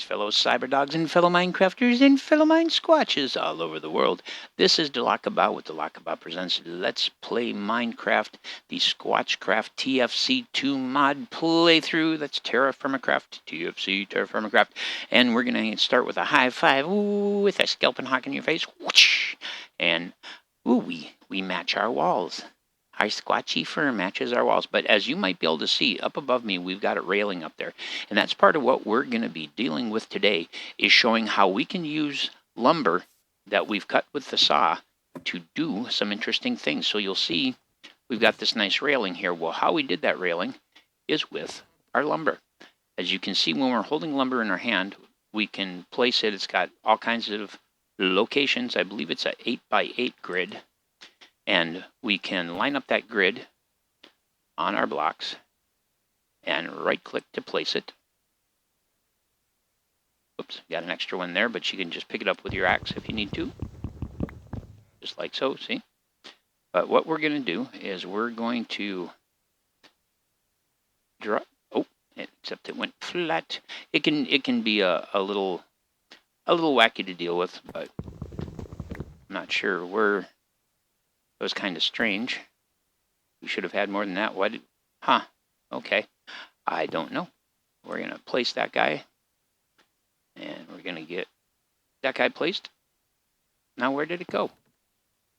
Greetings, fellow cyberdogs and fellow Minecrafters and fellow mine squatches all over the world. This is Delacabau with Delacabau Presents Let's Play Minecraft, the Squatchcraft TFC2 mod playthrough. That's Terra Firmacraft, TFC Terra Firmacraft. And we're going to start with a high five, ooh, with a scalping hawk in your face. Whoosh! And, ooh, we match our walls. Our squatchy fur matches our walls. But as you might be able to see, up above me, we've got a railing up there. And that's part of what we're going to be dealing with today, is showing how we can use lumber that we've cut with the saw to do some interesting things. So you'll see we've got this nice railing here. Well, how we did that railing is with our lumber. As you can see, when we're holding lumber in our hand, we can place it. It's got all kinds of locations. I believe it's an 8x8 grid. And we can line up that grid on our blocks and right-click to place it. Oops, got an extra one there, but you can just pick it up with your axe if you need to. Just like so, see? But what we're going to do is we're going to draw... Oh, except it went flat. It can be a little wacky to deal with, but I'm not sure where... It was kind of strange. We should have had more than that. What? Huh. Okay. I don't know. We're going to place that guy. And we're going to get that guy placed. Now, where did it go?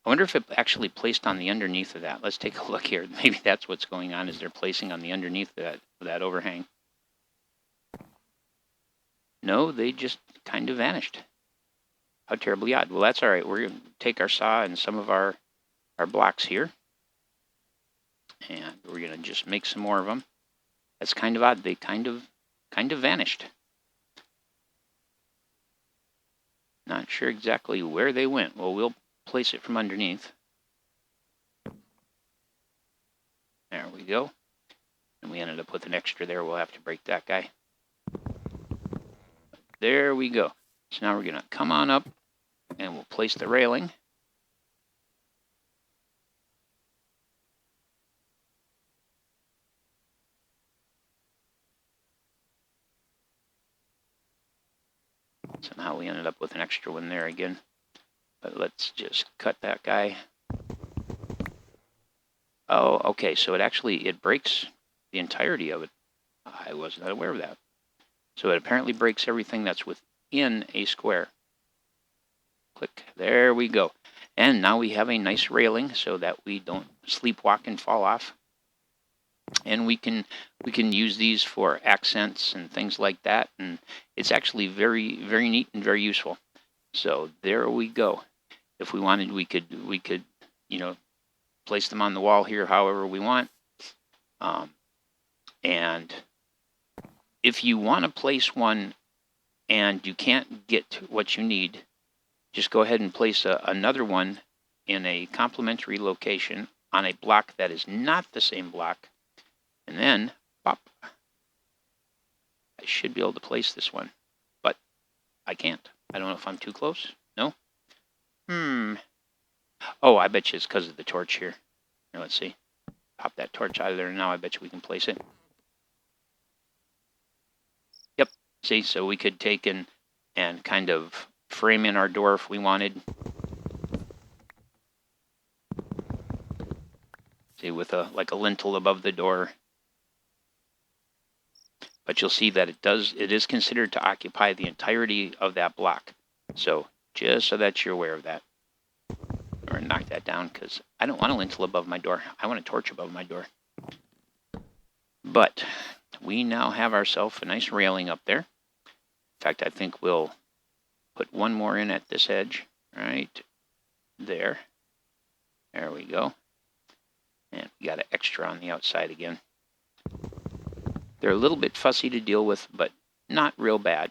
I wonder if it actually placed on the underneath of that. Let's take a look here. Maybe that's what's going on, is they're placing on the underneath of that overhang. No, they just kind of vanished. How terribly odd. Well, that's all right. We're going to take our saw and some of our blocks here, and we're going to just make some more of them. That's kind of odd. They kind of vanished. Not sure exactly where they went. Well, we'll place it from underneath. There we go. And we ended up with an extra there. We'll have to break that guy. There we go. So now we're going to come on up and we'll place the railing. Somehow we ended up with an extra one there again. But let's just cut that guy. Oh, okay, so it breaks the entirety of it. I was not aware of that. So it apparently breaks everything that's within a square. Click. There we go. And now we have a nice railing so that we don't sleepwalk and fall off. And we can use these for accents and things like that, and it's actually very, very neat and very useful. So there we go. If we wanted, we could place them on the wall here however we want. And if you want to place one and you can't get what you need, just go ahead and place another one in a complementary location on a block that is not the same block. And then, pop, I should be able to place this one, but I can't. I don't know if I'm too close. No? Oh, I bet you it's because of the torch here. Here, let's see. Pop that torch out of there, and now I bet you we can place it. Yep. See, so we could take and kind of frame in our door if we wanted. See, with like a lintel above the door. But you'll see that it is considered to occupy the entirety of that block. So just so that you're aware of that. Or knock that down, because I don't want a lintel above my door. I want a torch above my door. But we now have ourselves a nice railing up there. In fact, I think we'll put one more in at this edge. Right there. There we go. And we got an extra on the outside again. They're a little bit fussy to deal with, but not real bad.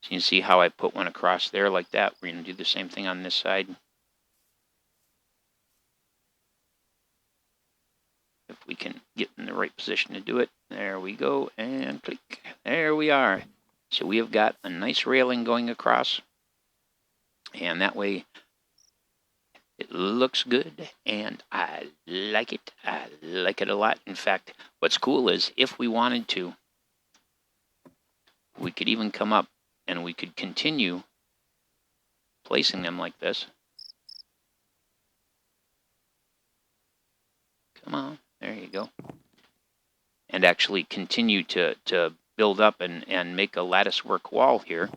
So you can see how I put one across there like that. We're going to do the same thing on this side. If we can get in the right position to do it. There we go, and click. There we are. So we have got a nice railing going across. And that way, it looks good, and I like it. I like it a lot. In fact, what's cool is if we wanted to, we could even come up and we could continue placing them like this. Come on, there you go. And actually continue to build up and make a lattice work wall here.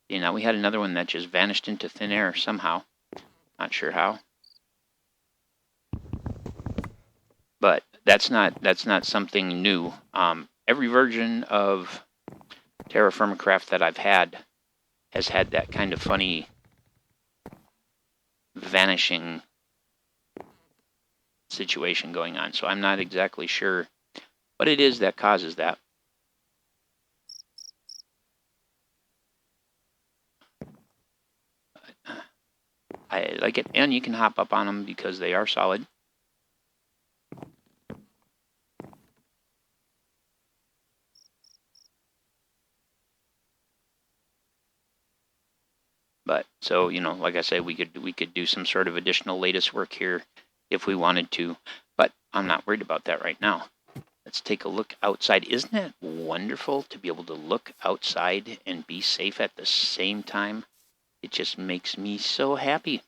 See, now we had another one that just vanished into thin air somehow. Not sure how. But that's not something new. Every version of Terra Firma Craft that I've had has had that kind of funny vanishing situation going on. So I'm not exactly sure what it is that causes that. I like it, and you can hop up on them because they are solid. But so, you know, like I said, we could do some sort of additional lattice work here if we wanted to, but I'm not worried about that right now. Let's take a look outside. Isn't it wonderful to be able to look outside and be safe at the same time? It just makes me so happy.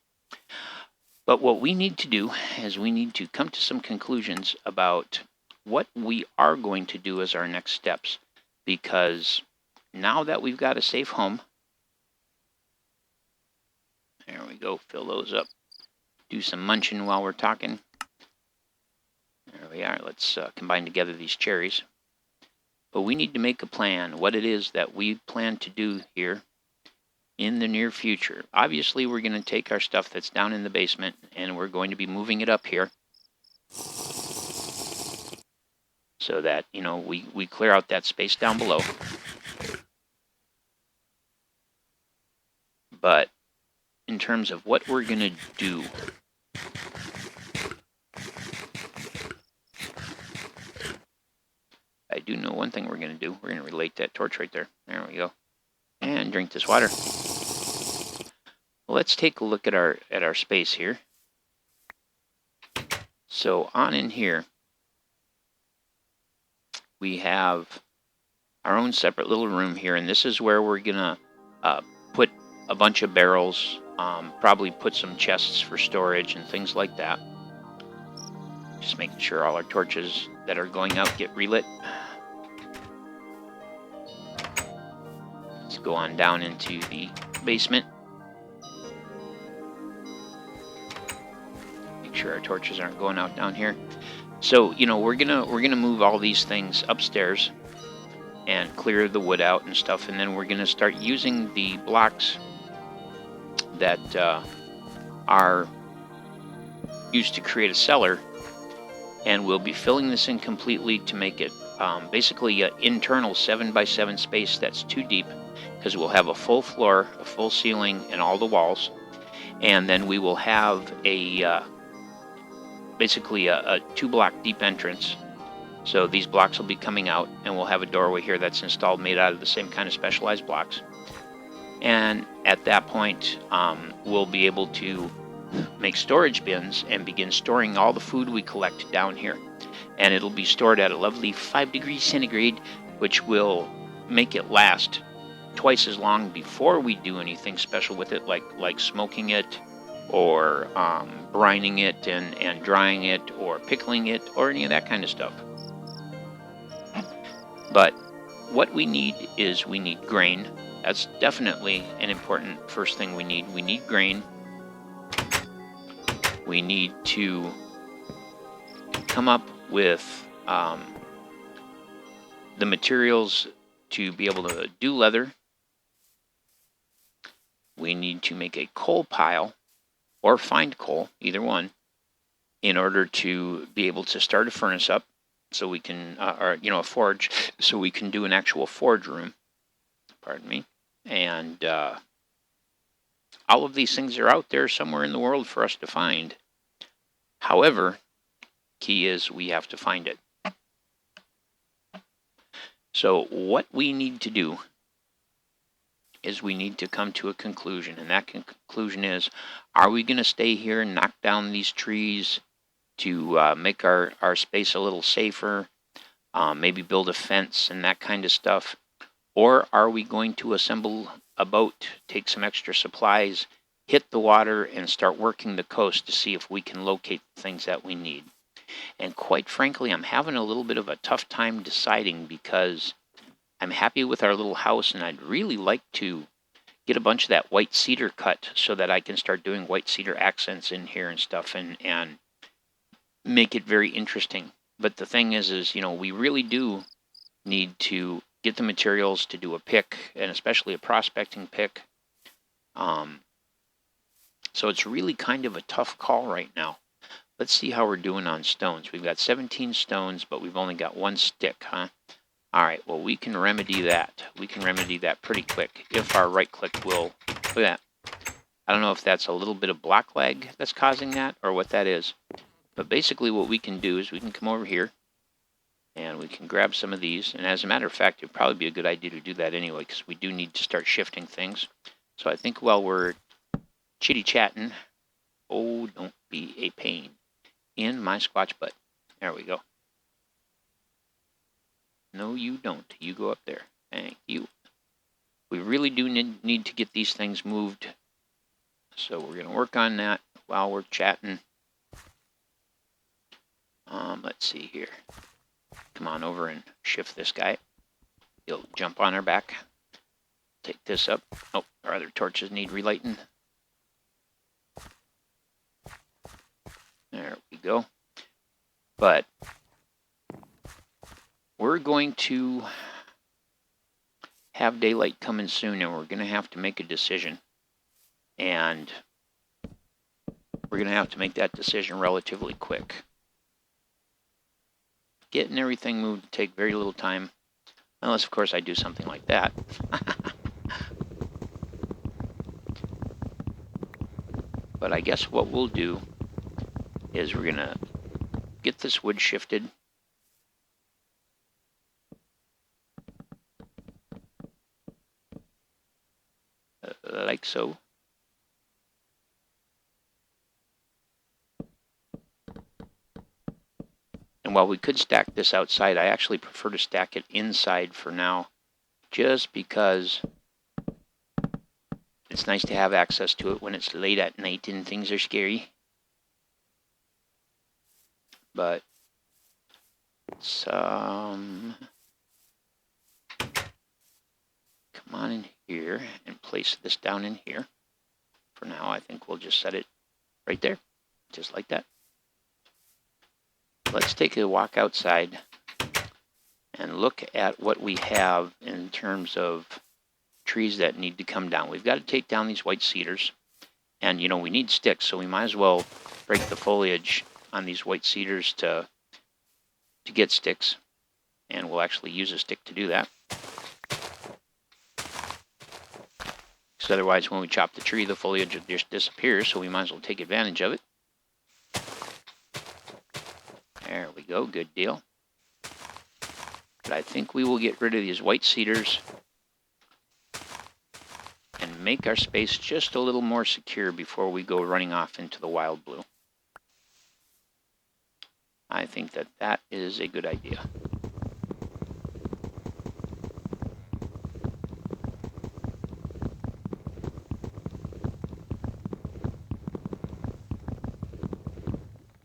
But what we need to do is we need to come to some conclusions about what we are going to do as our next steps, because now that we've got a safe home, there we go, fill those up. Do some munching while we're talking. There we are. Let's combine together these cherries. But we need to make a plan, what it is that we plan to do here in the near future. Obviously, we're going to take our stuff that's down in the basement and we're going to be moving it up here so that, you know, we clear out that space down below. But in terms of what we're going to do, I do know one thing we're going to do. We're going to relate that torch right there. There we go. And drink this water. Let's take a look at our space here. So on in here, we have our own separate little room here, and this is where we're gonna put a bunch of barrels, probably put some chests for storage and things like that. Just making sure all our torches that are going out get relit. Let's go on down into the basement. Make sure our torches aren't going out down here. So, you know, we're gonna move all these things upstairs and clear the wood out and stuff, and then we're gonna start using the blocks that are used to create a cellar, and we'll be filling this in completely to make it basically an internal 7x7 space that's 2 deep, because we'll have a full floor, a full ceiling, and all the walls, and then we will have a basically a 2-block deep entrance. So these blocks will be coming out, and we'll have a doorway here that's installed made out of the same kind of specialized blocks. And at that point, we'll be able to make storage bins and begin storing all the food we collect down here. And it'll be stored at a lovely 5 degrees centigrade, which will make it last twice as long before we do anything special with it, like smoking it, or brining it and drying it, or pickling it, or any of that kind of stuff. But what we need is we need grain. That's definitely an important first thing we need. We need grain. We need to come up with the materials to be able to do leather. We need to make a coal pile, or find coal, either one, in order to be able to start a furnace up, so we can, or, you know, a forge, so we can do an actual forge room. Pardon me. And all of these things are out there somewhere in the world for us to find. However, key is we have to find it. So what we need to do is we need to come to a conclusion, and that conclusion is, are we going to stay here and knock down these trees to make our space a little safer, maybe build a fence and that kind of stuff, or are we going to assemble a boat, take some extra supplies, hit the water, and start working the coast to see if we can locate the things that we need? And quite frankly, I'm having a little bit of a tough time deciding, because I'm happy with our little house, and I'd really like to get a bunch of that white cedar cut so that I can start doing white cedar accents in here and stuff, and make it very interesting. But the thing is, you know, we really do need to get the materials to do a pick, and especially a prospecting pick. So it's really kind of a tough call right now. Let's see how we're doing on stones. We've got 17 stones, but we've only got 1 stick, huh? All right, well, we can remedy that. We can remedy that pretty quick if our right click will. Look at that. I don't know if that's a little bit of block lag that's causing that or what that is. But basically what we can do is we can come over here and we can grab some of these. And as a matter of fact, it would probably be a good idea to do that anyway, because we do need to start shifting things. So I think while we're chitty-chatting, oh, don't be a pain in my squatch butt. There we go. No, you don't. You go up there. Thank you. We really do need to get these things moved. So we're going to work on that while we're chatting. Let's see here. Come on over and shift this guy. He'll jump on our back. Take this up. Oh, our other torches need relighting. There we go. But we're going to have daylight coming soon, and we're going to have to make a decision. And we're going to have to make that decision relatively quick. Getting everything moved will take very little time, unless, of course, I do something like that. But I guess what we'll do is we're going to get this wood shifted. Like so. And while we could stack this outside, I actually prefer to stack it inside for now, just because it's nice to have access to it when it's late at night and things are scary. But come on in here and place this down in here. For now, I think we'll just set it right there, just like that. Let's take a walk outside and look at what we have in terms of trees that need to come down. We've got to take down these white cedars, and you know, we need sticks, so we might as well break the foliage on these white cedars to get sticks, and we'll actually use a stick to do that. Because otherwise, when we chop the tree, the foliage will just disappear, so we might as well take advantage of it. There we go, good deal. But I think we will get rid of these white cedars and make our space just a little more secure before we go running off into the wild blue. I think that that is a good idea.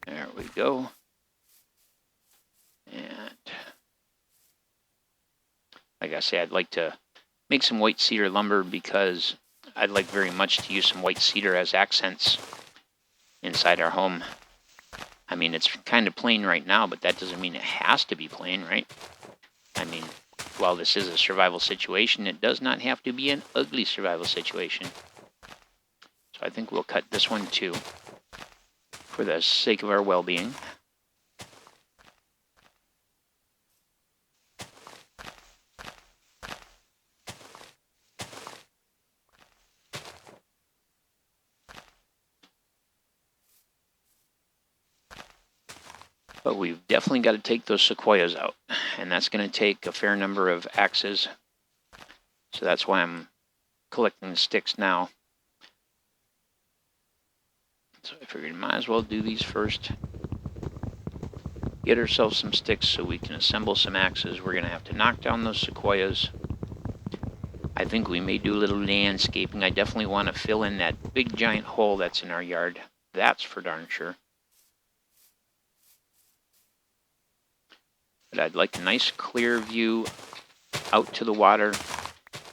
There we go. Like I say, I'd like to make some white cedar lumber because I'd like very much to use some white cedar as accents inside our home. I mean, it's kind of plain right now, but that doesn't mean it has to be plain, right? I mean, while this is a survival situation, it does not have to be an ugly survival situation. So I think we'll cut this one too, for the sake of our well-being. But we've definitely got to take those sequoias out, and that's going to take a fair number of axes. So that's why I'm collecting the sticks now. So I figured might as well do these first. Get ourselves some sticks so we can assemble some axes. We're going to have to knock down those sequoias. I think we may do a little landscaping. I definitely want to fill in that big giant hole that's in our yard. That's for darn sure. But I'd like a nice clear view out to the water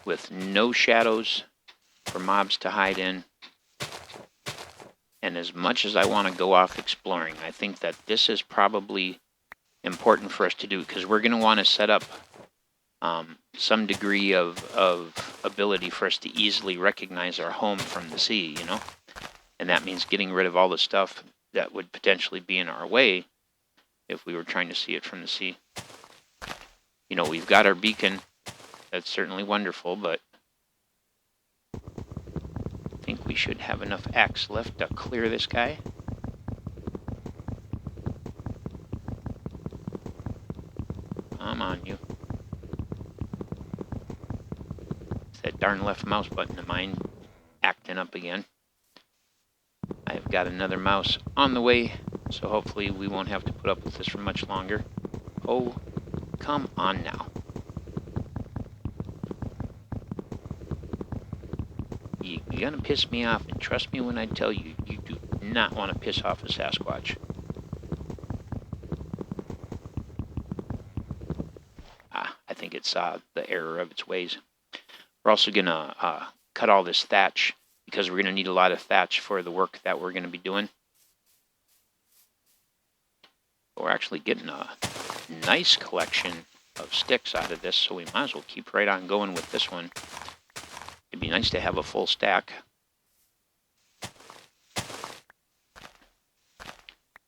with no shadows for mobs to hide in. And as much as I want to go off exploring, I think that this is probably important for us to do, because we're going to want to set up some degree of ability for us to easily recognize our home from the sea, you know? And that means getting rid of all the stuff that would potentially be in our way if we were trying to see it from the sea. You know, we've got our beacon. That's certainly wonderful, but I think we should have enough axe left to clear this guy. Come on, you. It's that darn left mouse button of mine acting up again. I've got another mouse on the way, so hopefully we won't have to put up with this for much longer. Oh, come on now. You're gonna piss me off, and trust me when I tell you, you do not want to piss off a Sasquatch. I think it's the error of its ways. We're also gonna cut all this thatch, because we're gonna need a lot of thatch for the work that we're gonna be doing. We're actually getting a nice collection of sticks out of this, so we might as well keep right on going with this one. It'd be nice to have a full stack.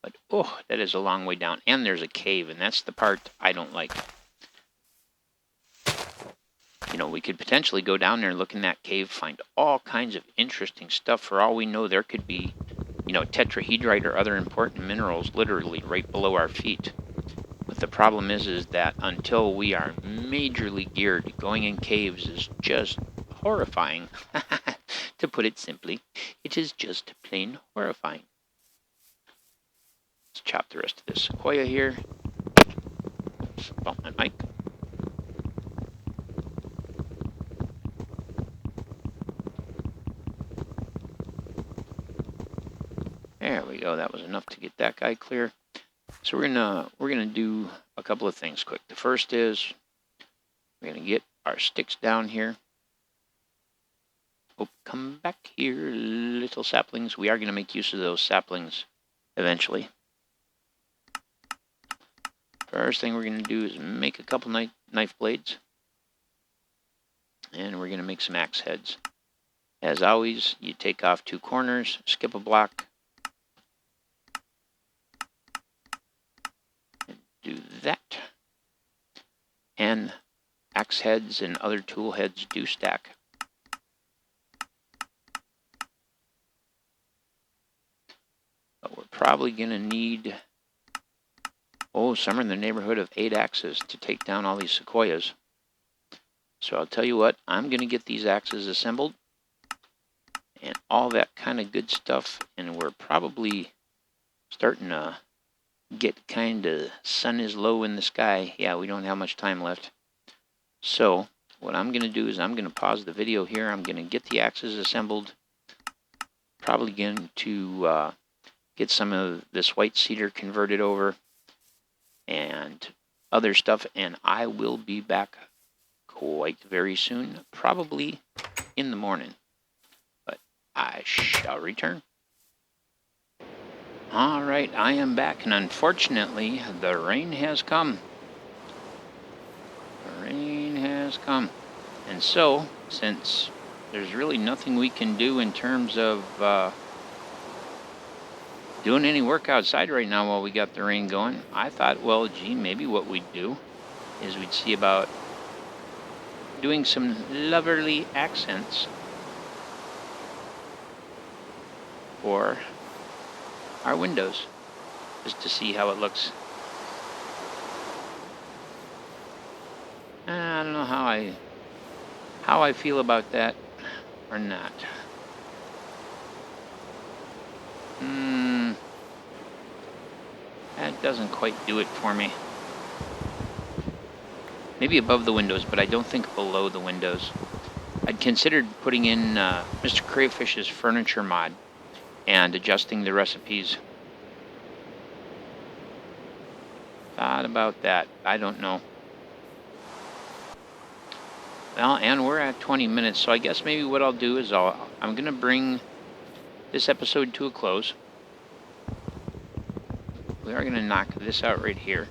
But, oh, that is a long way down. And there's a cave, and that's the part I don't like. You know, we could potentially go down there and look in that cave, find all kinds of interesting stuff. For all we know, there could be, you know, tetrahedrite or other important minerals literally right below our feet. But the problem is that until we are majorly geared, going in caves is just horrifying. To put it simply, it is just plain horrifying. Let's chop the rest of this sequoia here. Oops, bump my mic. There we go. That was enough to get that guy clear. So we're gonna do a couple of things quick. The first is we're gonna get our sticks down here. Oh, come back here, little saplings. We are gonna make use of those saplings eventually. First thing we're gonna do is make a couple knife blades, and we're gonna make some axe heads. As always, you take off 2 corners, skip a block. Do that, and axe heads and other tool heads do stack. But we're probably going to need, somewhere in the neighborhood of 8 axes to take down all these sequoias. So I'll tell you what, I'm going to get these axes assembled and all that kind of good stuff, and we're probably starting to get kind of, sun is low in the sky. Yeah, we don't have much time left. So what I'm going to do is I'm going to pause the video here. I'm going to get the axes assembled. Probably going to get some of this white cedar converted over and other stuff. And I will be back quite very soon, probably in the morning. But I shall return. All right, I am back, and unfortunately, the rain has come. The rain has come. And so, since there's really nothing we can do in terms of doing any work outside right now while we got the rain going, I thought, well, gee, maybe what we'd do is we'd see about doing some lovely accents for our windows, just to see how it looks. I don't know how I feel about that. or not? That doesn't quite do it for me. Maybe above the windows, but I don't think below the windows. I'd considered putting in Mr. Crayfish's furniture mod and adjusting the recipes. Thought about that. I don't know. Well, and we're at 20 minutes, so I guess maybe what I'll do is I'm going to bring this episode to a close. We are going to knock this out right here,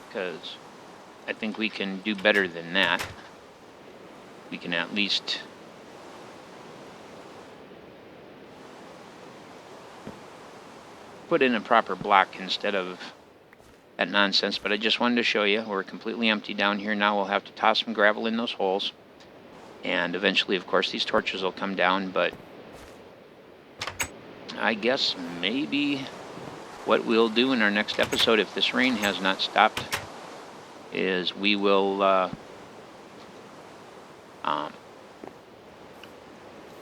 because I think we can do better than that. We can at least put in a proper block instead of that nonsense, but I just wanted to show you we're completely empty down here now. We'll have to toss some gravel in those holes, and eventually, of course, these torches will come down, but I guess maybe what we'll do in our next episode, if this rain has not stopped, is we will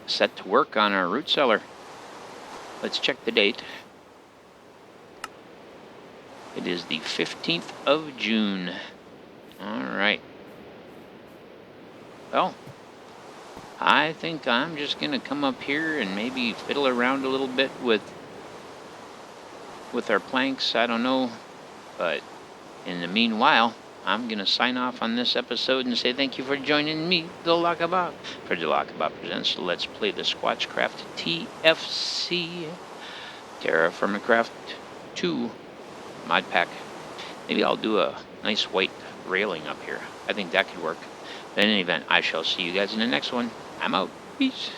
set to work on our root cellar. Let's check the date. It is the 15th of June. All right. Well, I think I'm just going to come up here and maybe fiddle around a little bit with our planks. I don't know. But in the meanwhile, I'm going to sign off on this episode and say thank you for joining me, Delacaba, for Delacaba Presents Let's Play the Squatchcraft TFC Terraformacraft 2 modpack. Maybe I'll do a nice white railing up here. I think that could work. But in any event, I shall see you guys in the next one. I'm out. Peace.